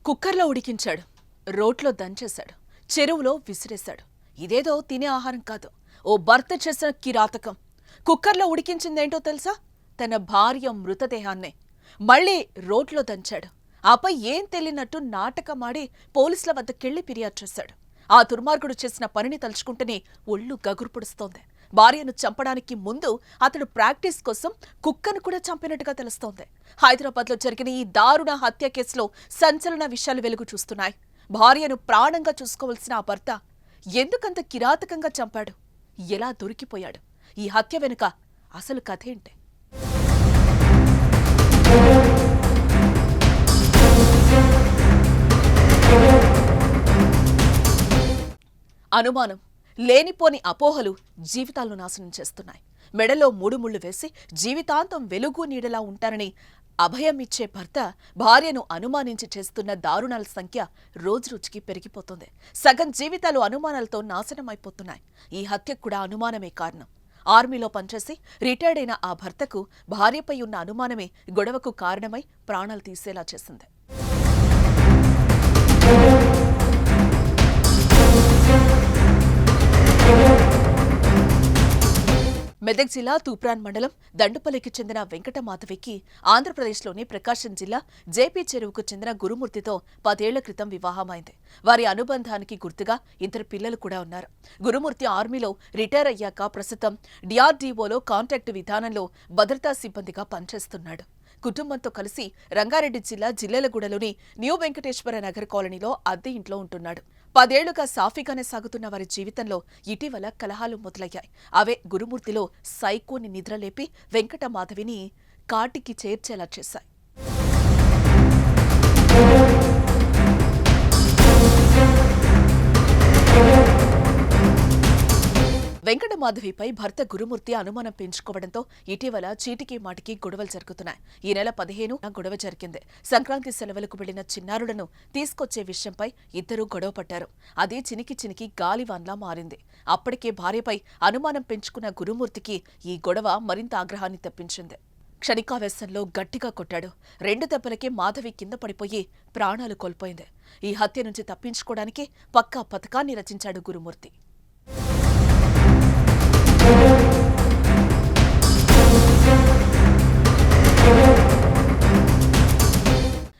కుక్కర్లో ఉడికించాడు, రోట్లో దంచేశాడు, చెరువులో విసిరేశాడు. ఇదేదో తినే ఆహారం కాదు, ఓ భర్త చేసిన కిరాతకం. కుక్కర్లో ఉడికించిందేంటో తెలుసా? తన భార్య మృతదేహాన్నే మళ్లీ రోట్లో దంచాడు. ఆపై ఏం తెలియనట్టు నాటకమాడి పోలీసుల వద్దకెళ్లి ఫిర్యాదు చేశాడు. ఆ దుర్మార్గుడు చేసిన పనిని తలుచుకుంటేనే ఒళ్ళు గగురు పొడుస్తోంది. భార్యను చంపడానికి ముందు అతడు ప్రాక్టీస్ కోసం కుక్కను కూడా చంపినట్టుగా తెలుస్తోంది. హైదరాబాద్లో జరిగిన ఈ దారుణ హత్య కేసులో సంచలన విషయాలు వెలుగు చూస్తున్నాయి. భార్యను ప్రాణంగా చూసుకోవాల్సిన ఆ భర్త ఎందుకంత కిరాతకంగా చంపాడు? ఎలా దొరికిపోయాడు? ఈ హత్య వెనుక అసలు కథేంటి? అనుమానం, లేనిపోని అపోహలు జీవితాలను నాశనం చేస్తున్నాయి. మెడలో 3 ముళ్లు వేసి జీవితాంతం వెలుగు నీడలా ఉంటారని అభయం ఇచ్చే భర్త భార్యను అనుమానించి చేస్తున్న దారుణాల సంఖ్య రోజురోజుకి పెరిగిపోతుంది. సగం జీవితాలు అనుమానాలతో నాశనమైపోతున్నాయి. ఈ హత్యకు కూడా అనుమానమే కారణం. ఆర్మీలో పనిచేసి రిటైర్డ్ అయిన ఆ భర్తకు భార్యపై ఉన్న అనుమానమే గొడవకు కారణమై ప్రాణాలు తీసేలా చేసింది. మెదక్ జిల్లా తూప్రాన్ మండలం దండుపల్లికి చెందిన వెంకటమాధవికి ఆంధ్రప్రదేశ్లోని ప్రకాశం జిల్లా జేపీ చెరువుకు చెందిన గురుమూర్తితో 10 ఏళ్ల క్రితం వివాహమైంది. వారి అనుబంధానికి గుర్తుగా 2 పిల్లలు కూడా ఉన్నారు. గురుమూర్తి ఆర్మీలో రిటైర్ అయ్యాక ప్రస్తుతం డిఆర్డీఓలో కాంట్రాక్టు విధానంలో భద్రతా సిబ్బందిగా పనిచేస్తున్నాడు. కుటుంబంతో కలిసి రంగారెడ్డి జిల్లా జిల్లెలగూడలోని న్యూ వెంకటేశ్వర నగర్ కాలనీలో అద్దె ఇంట్లో ఉంటున్నాడు. 10 ఏళ్లుగా సాఫీగానే సాగుతున్న వారి జీవితంలో ఇటీవల కలహాలు మొదలయ్యాయి. అవే గురుమూర్తిలో సైకోని నిద్రలేపి వెంకటమాధవిని కాటికి చేర్చేలా చేశాయి. వెంకటమాధవిపై భర్త గురుమూర్తి అనుమానం పెంచుకోవడంతో ఇటీవల చీటికి మాటికి గొడవలు జరుగుతున్నాయి. ఈ నెల 15 గొడవ జరిగింది. సంక్రాంతి సెలవులకు వెళ్లిన చిన్నారులను తీసుకొచ్చే విషయంపై ఇద్దరూ గొడవ పడ్డారు. అది చినికి చినికి గాలివాన్లా మారింది. అప్పటికే భార్యపై అనుమానం పెంచుకున్న గురుమూర్తికి ఈ గొడవ మరింత ఆగ్రహాన్ని తెప్పించింది. క్షణికావేశంలో గట్టిగా కొట్టాడు. 2 దెబ్బలకే మాధవి కింద పడిపోయి ప్రాణాలు కోల్పోయింది. ఈ హత్య నుంచి తప్పించుకోవడానికి పక్కా పథకాన్ని రచించాడు గురుమూర్తి.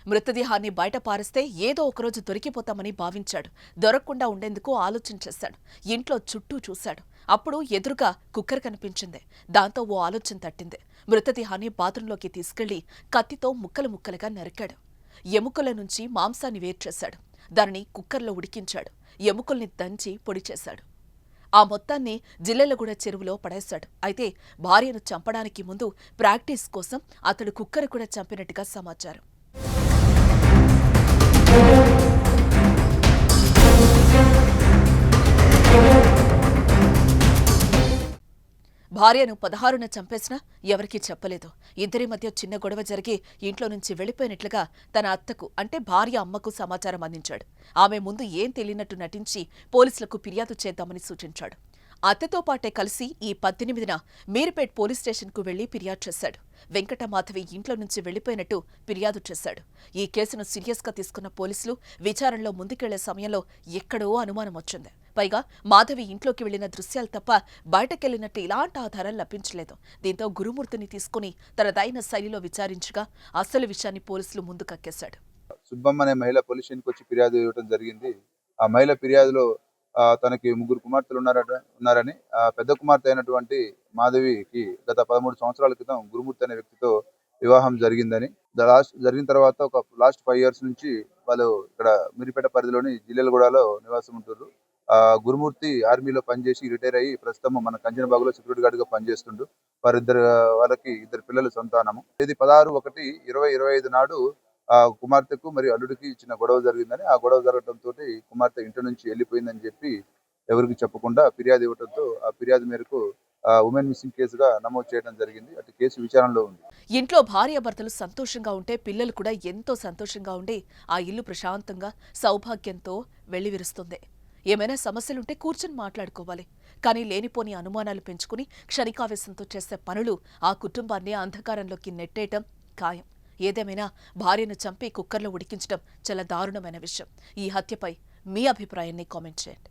మృతదేహాన్ని బయట పారిస్తే ఏదో ఒకరోజు దొరికిపోతామని భావించాడు. దొరకకుండా ఉండేందుకు ఆలోచన చేశాడు. ఇంట్లో చుట్టూ చూశాడు. అప్పుడు ఎదురుగా కుక్కర్ కనిపించింది. దాంతో ఓ ఆలోచన తట్టింది. మృతదేహాన్ని బాత్రూంలోకి తీసుకెళ్లి కత్తితో ముక్కలు ముక్కలుగా నరికాడు. ఎముకల నుంచి మాంసాన్ని వేర్చేశాడు. దానిని కుక్కర్లో ఉడికించాడు. ఎముకల్ని దంచి పొడి చేశాడు. ఆ మొత్తాన్ని జిల్లెలగూడ చెరువులో పడేశాడు. అయితే భార్యను చంపడానికి ముందు ప్రాక్టీస్ కోసం అతడు కుక్కర్ కూడా చంపినట్టుగా సమాచారం. భార్యను 16న చంపేసినా ఎవరికీ చెప్పలేదు. ఇద్దరి మధ్య చిన్న గొడవ జరిగి ఇంట్లో నుంచి వెళ్లిపోయినట్లుగా తన అత్తకు అంటే భార్య అమ్మకు సమాచారం అందించాడు. ఆమె ముందు ఏం తెలియనట్టు నటించి పోలీసులకు ఫిర్యాదు చేద్దామని సూచించాడు. అత్తతో పాటే కలిసి ఈ 18న మీర్పేట్ పోలీస్ స్టేషన్కు వెళ్లి ఫిర్యాదు చేశాడు. వెంకటమాధవి ఇంట్లో నుంచి వెళ్లిపోయినట్టు ఫిర్యాదు చేశాడు. ఈ కేసును సీరియస్గా తీసుకున్న పోలీసులు విచారణలో ముందుకెళ్లే సమయంలో ఎక్కడో అనుమానం వచ్చింది. పైగా మాధవి ఇంట్లోకి వెళ్లిన దృశ్యాలు తప్ప బయటకెళ్లినట్టు ఇలాంటి ఆధారాలు లభించలేదు. దీంతో గురుమూర్తిని తీసుకుని తనదైన శైలిలో విచారించగా అసలు విషయాన్ని పోలీసులు ముందు కక్కేశాడు. సుబ్బమ్మ అనే మహిళ పోలీస్ స్టేషన్కి వచ్చి ఫిర్యాదు ఇవ్వడం జరిగింది. ఆ మహిళ ఫిర్యాదులో తనకి 3 కుమార్తెలు ఉన్నారని పెద్ద కుమార్తె అయినటువంటి మాధవికి గత 13 సంవత్సరాల క్రితం గురుమూర్తి అనే వ్యక్తితో వివాహం జరిగిందని, జరిగిన తర్వాత ఒక లాస్ట్ 5 years నుంచి వాళ్ళు ఇక్కడ మిరిపేట పరిధిలోని జిల్లెలగూడలో నివాసం ఉంటున్నారు. గురుమూర్తి ఆర్మీలో పనిచేసి రిటైర్ అయ్యి ప్రస్తుతం మన కంచనబాగులో సెక్యూరిటీ గార్డ్గా పనిచేస్తుండు. వాళ్ళకి 2 పిల్లలు సంతానము. ఇది 16/1/2025 నాడు కుమార్తెకు మరియు అల్లుడికి చిన్న గొడవ జరిగిందని, ఆ గొడవ జరగడంతో కుమార్తె ఇంటి నుంచి వెళ్ళిపోయిందని చెప్పి ఎవరికి చెప్పకుండా ఫిర్యాదు ఇవ్వడంతో ఆ ఫిర్యాదు మేరకు ఉమెన్ మిస్సింగ్ కేసుగా నమోదు చేయడం జరిగింది. అటు కేసు విచారణలో ఉంది. ఇంట్లో భార్యాభర్తలు సంతోషంగా ఉంటే పిల్లలు కూడా ఎంతో సంతోషంగా ఉండి ఆ ఇల్లు ప్రశాంతంగా సౌభాగ్యంతో వెళ్లివిరుస్తుంది. ఏమైనా సమస్యలుంటే కూర్చొని మాట్లాడుకోవాలి. కానీ లేనిపోని అనుమానాలు పెంచుకుని క్షణికావేశంతో చేసే పనులు ఆ కుటుంబాన్ని అంధకారంలోకి నెట్టేయటం ఖాయం. ఏదేమైనా భార్యను చంపి కుక్కర్లో ఉడికించడం చాలా దారుణమైన విషయం. ఈ హత్యపై మీ అభిప్రాయాన్ని కామెంట్ చేయండి.